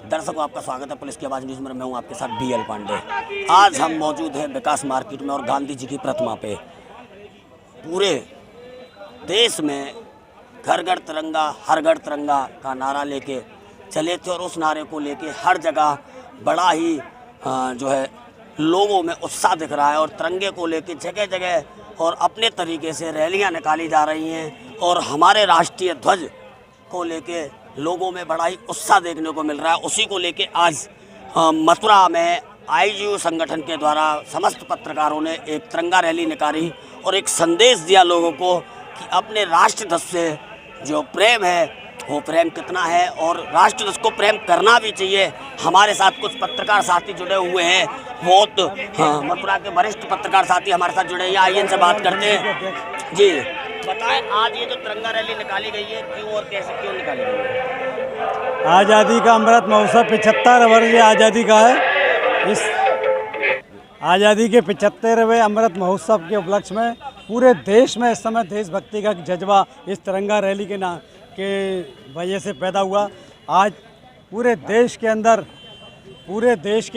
दर्शकों, आपका स्वागत है पुलिस की आवाज़ न्यूज़ में। मैं हूं आपके साथ BL पांडे। आज हम मौजूद हैं विकास मार्केट में और गांधी जी की प्रतिमा पे। पूरे देश में घर घर तिरंगा हर घर तिरंगा का नारा लेके चले थे और उस नारे को लेके हर जगह बड़ा ही जो है लोगों में उत्साह दिख रहा है और तिरंगे को लेके जगह जगह और अपने तरीके से रैलियां निकाली जा रही हैं और हमारे राष्ट्रीय ध्वज को लेके लोगों में बड़ा ही उत्साह देखने को मिल रहा है। उसी को लेके आज मथुरा में IGU संगठन के द्वारा समस्त पत्रकारों ने एक तिरंगा रैली निकाली और एक संदेश दिया लोगों को कि अपने राष्ट्र ध्वज से जो प्रेम है वो प्रेम कितना है और राष्ट्र ध्वज को प्रेम करना भी चाहिए। हमारे साथ कुछ पत्रकार साथी जुड़े हुए हैं, बहुत मथुरा के वरिष्ठ पत्रकार साथी हमारे साथ जुड़े हैं। आइए इनसे बात करते हैं। जी बताएं, आज ये जो तिरंगा रैली निकाली गई है क्यों और कैसे क्यों निकाली गई है? आज़ादी का अमृत महोत्सव 75 वर्ष आज़ादी का है। इस आज़ादी के 75वें अमृत महोत्सव के उपलक्ष्य में पूरे देश में इस समय देशभक्ति का जज्बा इस तिरंगा रैली के वजह से पैदा हुआ। आज पूरे देश के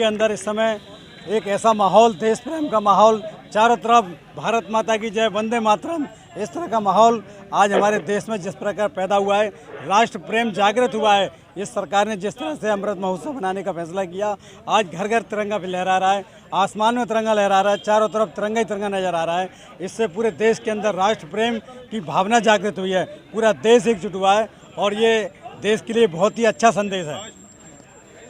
अंदर इस समय एक ऐसा माहौल, देश प्रेम का माहौल, चारों तरफ भारत माता की जय, वंदे मातरम, इस तरह का माहौल आज हमारे देश में जिस प्रकार पैदा हुआ है, राष्ट्र प्रेम जागृत हुआ है। इस सरकार ने जिस तरह से अमृत महोत्सव बनाने का फैसला किया, आज घर घर तिरंगा भी लहरा रहा है, आसमान में तिरंगा लहरा रहा है, चारों तरफ तिरंगा ही तिरंगा नजर आ रहा है। इससे पूरे देश के अंदर राष्ट्र प्रेम की भावना जागृत हुई है, पूरा देश एकजुट हुआ है और ये देश के लिए बहुत ही अच्छा संदेश है।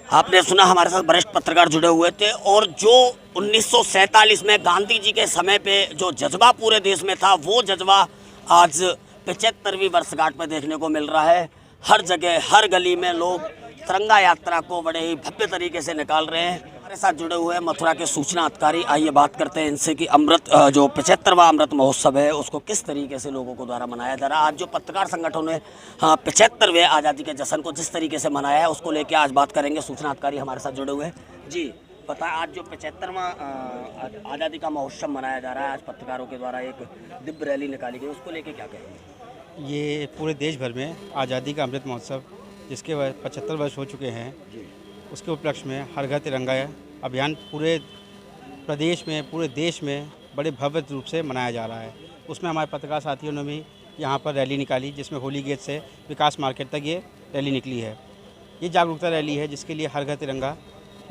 आपने सुना, हमारे साथ वरिष्ठ पत्रकार जुड़े हुए थे और जो 1947 में गांधी जी के समय पे जो जज्बा पूरे देश में था, वो जज्बा आज 75वीं वर्षगांठ में देखने को मिल रहा है। हर जगह हर गली में लोग तिरंगा यात्रा को बड़े ही भव्य तरीके से निकाल रहे हैं। हमारे साथ जुड़े हुए हैं मथुरा के सूचना अधिकारी। आइए बात करते हैं इनसे कि जो 75वां अमृत महोत्सव है उसको किस तरीके से लोगों को द्वारा मनाया जा रहा है। आज जो पत्रकार संगठनों ने 75वें आज़ादी के जश्न को जिस तरीके से मनाया है उसको लेकर आज बात करेंगे। सूचना अधिकारी हमारे साथ जुड़े हुए हैं। जी बताएं, आज जो 75वां आज़ादी का महोत्सव मनाया जा रहा है, आज पत्रकारों के द्वारा एक दिव्य रैली निकाली गई, उसको लेकर क्या कहेंगे? ये पूरे देश भर में आज़ादी का अमृत महोत्सव जिसके 75 वर्ष हो चुके हैं, उसके उपलक्ष्य में हर घर तिरंगा अभियान पूरे प्रदेश में, पूरे देश में बड़े भव्य रूप से मनाया जा रहा है। उसमें हमारे पत्रकार साथियों ने भी यहाँ पर रैली निकाली, जिसमें होली गेट से विकास मार्केट तक ये रैली निकली है। ये जागरूकता रैली है जिसके लिए हर घर तिरंगा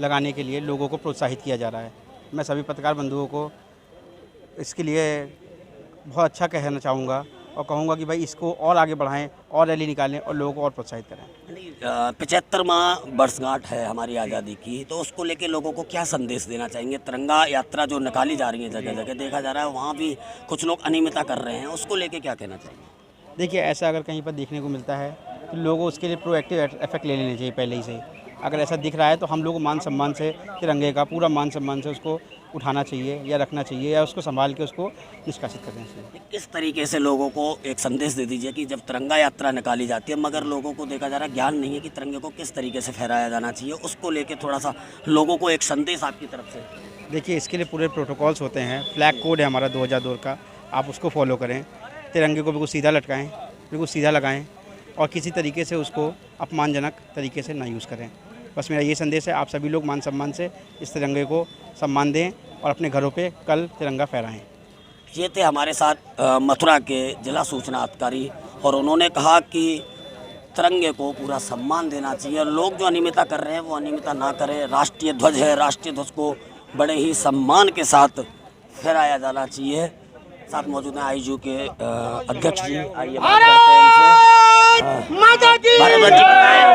लगाने के लिए लोगों को प्रोत्साहित किया जा रहा है। मैं सभी पत्रकार बंधुओं को इसके लिए बहुत अच्छा कहना चाहूँगा और कहूँगा कि भाई इसको और आगे बढ़ाएं और रैली निकालें और लोगों को और प्रोत्साहित करें। 75वां वर्षगांठ है हमारी आज़ादी की, तो उसको लेके लोगों को क्या संदेश देना चाहेंगे? तिरंगा यात्रा जो निकाली जा रही है जगह जगह देखा जा रहा है, वहाँ भी कुछ लोग अनियमितता कर रहे हैं, उसको लेके क्या कहना चाहिए? देखिए, ऐसा अगर कहीं पर देखने को मिलता है तो लोगों उसके लिए प्रोएक्टिव इफेक्ट ले लेने चाहिए पहले ही से। अगर ऐसा दिख रहा है तो हम लोग मान सम्मान से तिरंगे का पूरा मान सम्मान से उसको उठाना चाहिए या रखना चाहिए या उसको संभाल के उसको निष्कासित करना चाहिए। किस तरीके से लोगों को एक संदेश दे दीजिए कि जब तिरंगा यात्रा निकाली जाती है मगर लोगों को देखा जा रहा है ज्ञान नहीं है कि तिरंगे को किस तरीके से फहराया जाना चाहिए, उसको लेके थोड़ा सा लोगों को एक संदेश आपकी तरफ से। देखिए, इसके लिए पूरे प्रोटोकॉल्स होते हैं। फ्लैग कोड है हमारा 2002 का, आप उसको फॉलो करें। तिरंगे को बिल्कुल सीधा लटकाएँ, बिल्कुल सीधा लगाएँ और किसी तरीके से उसको अपमानजनक तरीके से ना यूज़ करें। बस मेरा ये संदेश है, आप सभी लोग मान सम्मान से इस तिरंगे को सम्मान दें और अपने घरों पे कल तिरंगा फहराएं। ये थे हमारे साथ मथुरा के जिला सूचना अधिकारी और उन्होंने कहा कि तिरंगे को पूरा सम्मान देना चाहिए और लोग जो अनियमितता कर रहे हैं वो अनियमितता ना करें। राष्ट्रीय ध्वज है, राष्ट्रीय ध्वज को बड़े ही सम्मान के साथ फहराया जाना चाहिए। साथ मौजूद हैं IGU के अध्यक्ष जी। आइए बात करते हैं इनसे।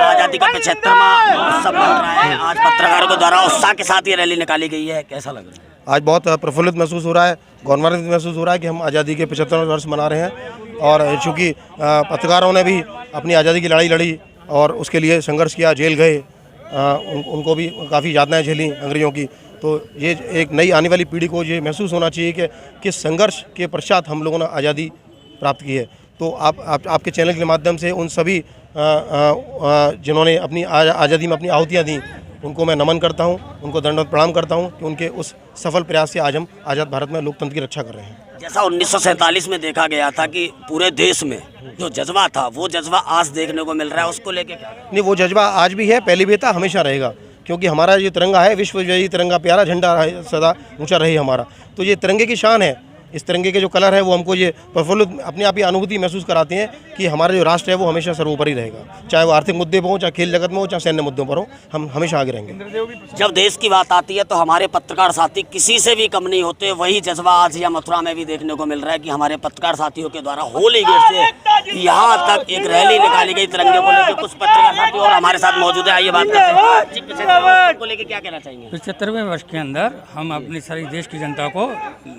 आज़ादी का 75वां महोत्सव बन रहा है, आज पत्रकारों के द्वारा उत्साह के साथ ये रैली निकाली गई है, कैसा लग रहा है? आज बहुत प्रफुल्लित महसूस हो रहा है, गौरवान्वित महसूस हो रहा है कि हम आज़ादी के 75वें वर्ष मना रहे हैं। और चूँकि पत्रकारों ने भी अपनी आज़ादी की लड़ाई लड़ी और उसके लिए संघर्ष किया, जेल गए, उनको भी काफ़ी यातनाएं झेली अंग्रेज़ों की। तो ये एक नई आने वाली पीढ़ी को ये महसूस होना चाहिए कि किस संघर्ष के पश्चात हम लोगों ने आज़ादी प्राप्त की है। तो आपके चैनल के माध्यम से उन सभी जिन्होंने अपनी आज़ादी में अपनी आहुतियाँ दी, उनको मैं नमन करता हूँ, उनको दंडवत प्रणाम करता हूँ कि उनके उस सफल प्रयास से आज हम आज़ाद भारत में लोकतंत्र की रक्षा कर रहे हैं। जैसा 1947 में देखा गया था कि पूरे देश में जो जज्बा था वो जज्बा आज देखने को मिल रहा है, उसको लेके क्या? नहीं, वो जज्बा आज भी है, पहले भी था, हमेशा रहेगा, क्योंकि हमारा जो तिरंगा है विश्वविजयी तिरंगा, प्यारा झंडा रहे, सदा ऊंचा रहे हमारा। तो ये तिरंगे की शान है। इस तिरंगे के जो कलर है वो हमको ये प्रफुल्लित अपने आप ही अनुभूति महसूस कराते हैं कि हमारा जो राष्ट्र है वो हमेशा सर्वोपरि रहेगा, चाहे वो आर्थिक मुद्दे पर हो, चाहे खेल जगत में हो, चाहे सैन्य मुद्दों पर हो, हम हमेशा आगे रहेंगे। जब देश की बात आती है तो हमारे पत्रकार साथी किसी से भी कम नहीं होते। वही जज्बा आज या मथुरा में भी देखने को मिल रहा है कि हमारे पत्रकार साथियों के द्वारा होली गेट से यहाँ तक एक रैली निकाली गई तिरंगे को लेकर। कुछ पत्रकार साथी और हमारे साथ मौजूद है, आइए बात करते हैं। को लेकर क्या कहना चाहेंगे? 75वें वर्ष के अंदर हम अपने सारी देश की जनता को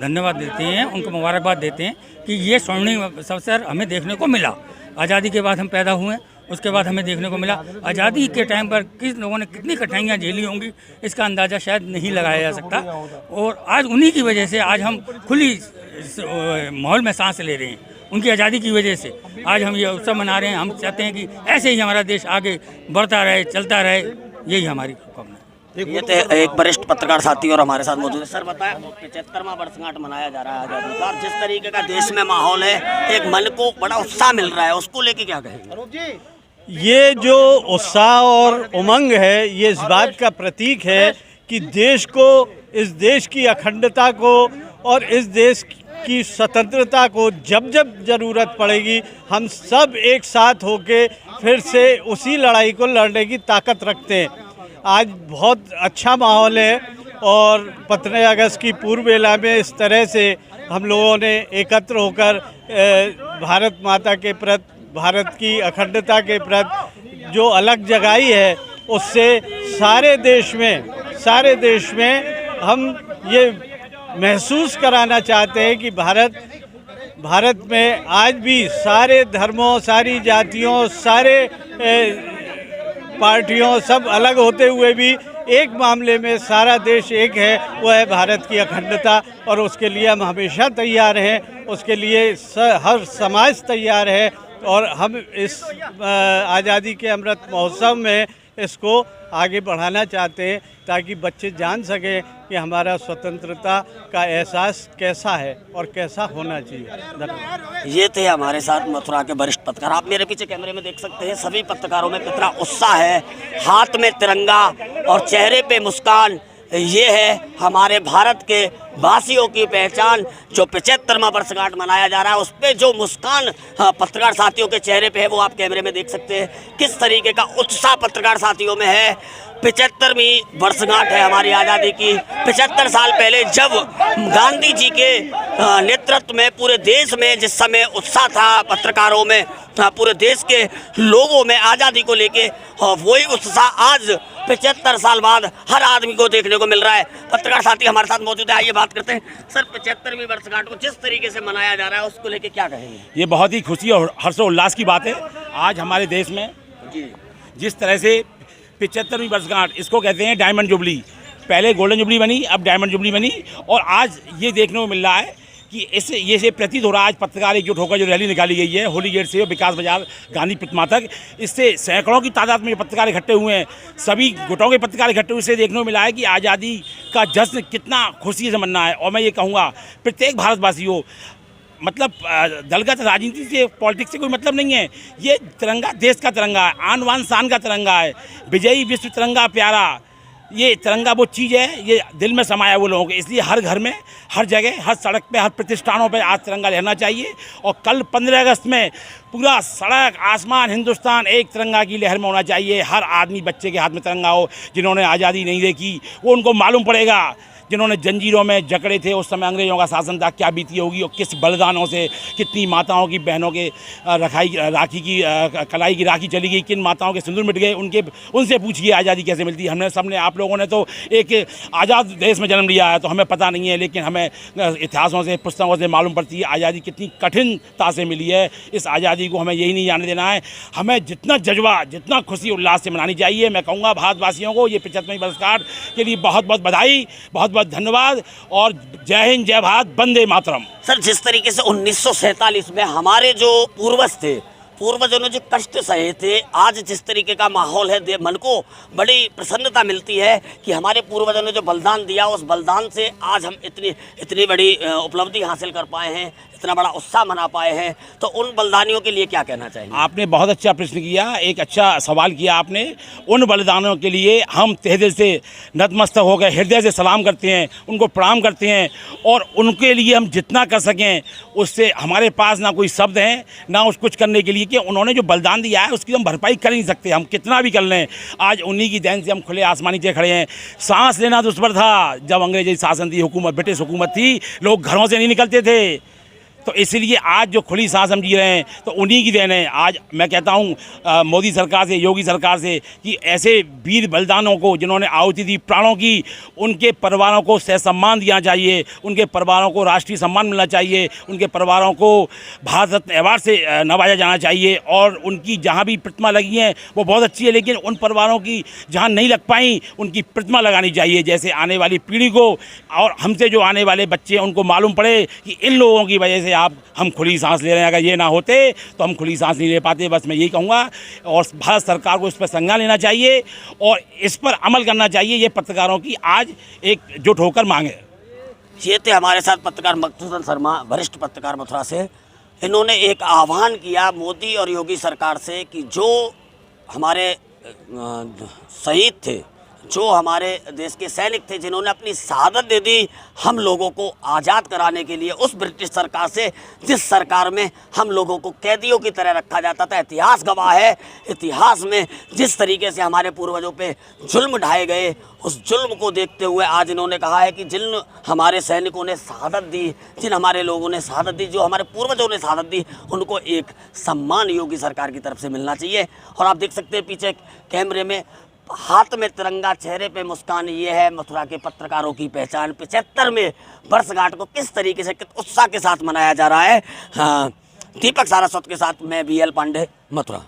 धन्यवाद देते हैं, उनको मुबारकबाद देते हैं कि ये स्वर्णिम अवसर हमें देखने को मिला। आज़ादी के बाद हम पैदा हुए, उसके बाद हमें देखने को मिला। आज़ादी के टाइम पर किस लोगों ने कितनी कठिनाइयाँ झेली होंगी इसका अंदाज़ा शायद नहीं लगाया जा सकता। और आज उन्हीं की वजह से आज हम खुली माहौल में सांस ले रहे हैं। उनकी आज़ादी की वजह से आज हम ये उत्सव मना रहे हैं। हम चाहते हैं कि ऐसे ही हमारा देश आगे बढ़ता रहे, चलता रहे, यही हमारी कामना है। ये तो एक वरिष्ठ पत्रकार साथी और हमारे साथ मौजूद है। सर बताया 75वां वर्षगांठ मनाया जा रहा है आज़ादी का, और जिस तरीके का देश में माहौल है, एक मन को बड़ा उत्साह मिल रहा है, उसको लेके क्या कहेंगे? ये जो उत्साह और उमंग है ये इस बात का प्रतीक है कि देश को, इस देश की अखंडता को और इस देश की स्वतंत्रता को जब जब ज़रूरत पड़ेगी हम सब एक साथ होके फिर से उसी लड़ाई को लड़ने की ताकत रखते हैं। आज बहुत अच्छा माहौल है और 15 अगस्त की पूर्व बेला में इस तरह से हम लोगों ने एकत्र होकर भारत माता के प्रति, भारत की अखंडता के प्रति जो अलग जगाई है, उससे सारे देश में हम ये महसूस कराना चाहते हैं कि भारत में आज भी सारे धर्मों, सारी जातियों, सारे पार्टियों, सब अलग होते हुए भी एक मामले में सारा देश एक है, वो है भारत की अखंडता। और उसके लिए हम हमेशा तैयार हैं, उसके लिए हर समाज तैयार है। और हम इस आज़ादी के अमृत महोत्सव में इसको आगे बढ़ाना चाहते हैं ताकि बच्चे जान सकें कि हमारा स्वतंत्रता का एहसास कैसा है और कैसा होना चाहिए। ये थे हमारे साथ मथुरा के वरिष्ठ पत्रकार। आप मेरे पीछे कैमरे में देख सकते हैं सभी पत्रकारों में कितना उत्साह है, हाथ में तिरंगा और चेहरे पे मुस्कान। ये है हमारे भारत के वासियों की पहचान। जो 75वां वर्षगांठ मनाया जा रहा है उस पर जो मुस्कान पत्रकार साथियों के चेहरे पे है वो आप कैमरे में देख सकते हैं। किस तरीके का उत्साह पत्रकार साथियों में है। 75वीं वर्षगांठ है हमारी आज़ादी की। 75 साल पहले जब गांधी जी के नेतृत्व में पूरे देश में जिस समय उत्साह था पत्रकारों में, पूरे देश के लोगों में आज़ादी को लेके, वही उत्साह आज 75 साल बाद हर आदमी को देखने को मिल रहा है। पत्रकार साथी हमारे साथ मौजूद है, आइए बात करते हैं। सर 75वीं वर्षगांठ को जिस तरीके से मनाया जा रहा है उसको लेके क्या कहेंगे? ये बहुत ही खुशी और हर्षोल्लास की बात है। आज हमारे देश में जिस तरह से 75वीं वर्षगांठ, इसको कहते हैं डायमंड जुबली, पहले गोल्डन जुबली बनी, अब डायमंड जुबली बनी। और आज ये देखने को मिल रहा है कि इससे ये से प्रतीत हो रहा है आज पत्रकार एकजुट होकर जो रैली निकाली गई है होली गेट से विकास बाजार गांधी प्रतिमा तक, इससे सैकड़ों की तादाद में पत्रकार इकट्ठे हुए हैं, सभी गुटों के पत्रकार इकट्ठे हुए। इससे देखने को मिला है कि आज़ादी का जश्न कितना खुशी से मनाना है। और मैं ये कहूँगा प्रत्येक भारतवासी हो, मतलब दलगत राजनीति से, पॉलिटिक्स से कोई मतलब नहीं है। ये तिरंगा देश का तिरंगा है, आन बान शान का तिरंगा है, विजयी विश्व तिरंगा प्यारा। ये तिरंगा वो चीज़ है, ये दिल में समाया वो लोगों के। इसलिए हर घर में, हर जगह, हर सड़क पे, हर प्रतिष्ठानों पे आज तिरंगा रहना चाहिए। और कल 15 अगस्त में पूरा सड़क, आसमान, हिंदुस्तान एक तिरंगा की लहर में होना चाहिए। हर आदमी, बच्चे के हाथ में तिरंगा हो। जिन्होंने आज़ादी नहीं देखी वो उनको मालूम पड़ेगा, जिन्होंने जंजीरों में जकड़े थे उस समय अंग्रेज़ों का शासन था, क्या बीती होगी और किस बलिदानों से कितनी माताओं की, बहनों के राखी की कलाई की राखी चली गई, किन माताओं के सिंदूर मिट गए, उनसे पूछिए आज़ादी कैसे मिलती है। हमने सबने, आप लोगों ने तो एक आज़ाद देश में जन्म लिया है तो हमें पता नहीं है, लेकिन हमें इतिहासों से, पुस्तकों से मालूम पड़ती है आज़ादी कितनी कठिनता से मिली है। इस आज़ादी को हमें यही नहीं जाने देना है। हमें जितना जज्बा, जितना खुशी उल्लास से मनानी चाहिए। मैं कहूँगा भारतवासियों को ये 75वीं वर्षगांठ के लिए बहुत बहुत बधाई, बहुत धन्यवाद और जय हिंद, जय भारत, वंदे मातरम। सर जिस तरीके से 1947 में हमारे जो पूर्वज थे पूर्वजों ने जो कष्ट सहे थे, आज जिस तरीके का माहौल है, मन को बड़ी प्रसन्नता मिलती है कि हमारे पूर्वजों ने जो बलिदान दिया, उस बलिदान से आज हम इतनी बड़ी उपलब्धि हासिल कर पाए हैं, इतना बड़ा उत्साह मना पाए हैं। तो उन बलिदानियों के लिए क्या कहना चाहेंगे? आपने बहुत अच्छा प्रश्न किया, एक अच्छा सवाल किया आपने। उन बलिदानों के लिए हम तहे दिल से नतमस्तक हो गए, हृदय से सलाम करते हैं, उनको प्रणाम करते हैं, और उनके लिए हम जितना कर सकें उससे हमारे पास ना कोई शब्द हैं ना उस कुछ करने के लिए, कि उन्होंने जो बलिदान दिया है उसकी हम भरपाई कर नहीं सकते, हम कितना भी कर लें। आज उन्हीं की देन से हम खुले आसमानी नीचे खड़े हैं। सांस लेना दुष्पर था जब अंग्रेजी शासन थी, हुकूमत, ब्रिटिश हुकूमत थी, लोग घरों से नहीं निकलते थे। तो इसलिए आज जो खुली सांस हम जी रहे हैं तो उन्हीं की देन है। आज मैं कहता हूँ मोदी सरकार से, योगी सरकार से, कि ऐसे वीर बलिदानों को जिन्होंने आहुति दी प्राणों की, उनके परिवारों को सहसम्मान दिया चाहिए, उनके परिवारों को राष्ट्रीय सम्मान मिलना चाहिए, उनके परिवारों को भारत रत्न अवार्ड से नवाजा जाना चाहिए। और उनकी जहाँ भी प्रतिमा लगी है वो बहुत अच्छी है, लेकिन उन परिवारों की जहाँ नहीं लग पाई उनकी प्रतिमा लगानी चाहिए, जैसे आने वाली पीढ़ी को और हमसे जो आने वाले बच्चे हैं उनको मालूम पड़े कि इन लोगों की वजह से आप हम खुली सांस ले रहे हैं। अगर ये ना होते तो हम खुली सांस नहीं ले पाते। बस मैं यही कहूँगा, और भारत सरकार को इस पर संज्ञान लेना चाहिए और इस पर अमल करना चाहिए। ये पत्रकारों की आज एकजुट होकर मांग है। ये थे हमारे साथ पत्रकार मधुसूदन शर्मा, वरिष्ठ पत्रकार मथुरा से। इन्होंने एक आह्वान किया मोदी और योगी सरकार से कि जो हमारे शहीद थे, जो हमारे देश के सैनिक थे, जिन्होंने अपनी शहादत दे दी हम लोगों को आज़ाद कराने के लिए, उस ब्रिटिश सरकार से जिस सरकार में हम लोगों को कैदियों की तरह रखा जाता था। इतिहास गवाह है, इतिहास में जिस तरीके से हमारे पूर्वजों पे जुल्म ढाए गए, उस जुल्म को देखते हुए आज इन्होंने कहा है कि जिन हमारे सैनिकों ने शहादत दी, जिन हमारे लोगों ने शहादत दी, जो हमारे पूर्वजों ने शहादत दी, उनको एक सम्मान योगी सरकार की तरफ से मिलना चाहिए। और आप देख सकते हैं पीछे कैमरे में हाथ में तिरंगा, चेहरे पे मुस्कान, ये है मथुरा के पत्रकारों की पहचान। 75वें वर्षगांठ को किस तरीके से उत्साह के साथ मनाया जा रहा है। हाँ, दीपक सारस्वत के साथ मैं BL पांडे, मथुरा।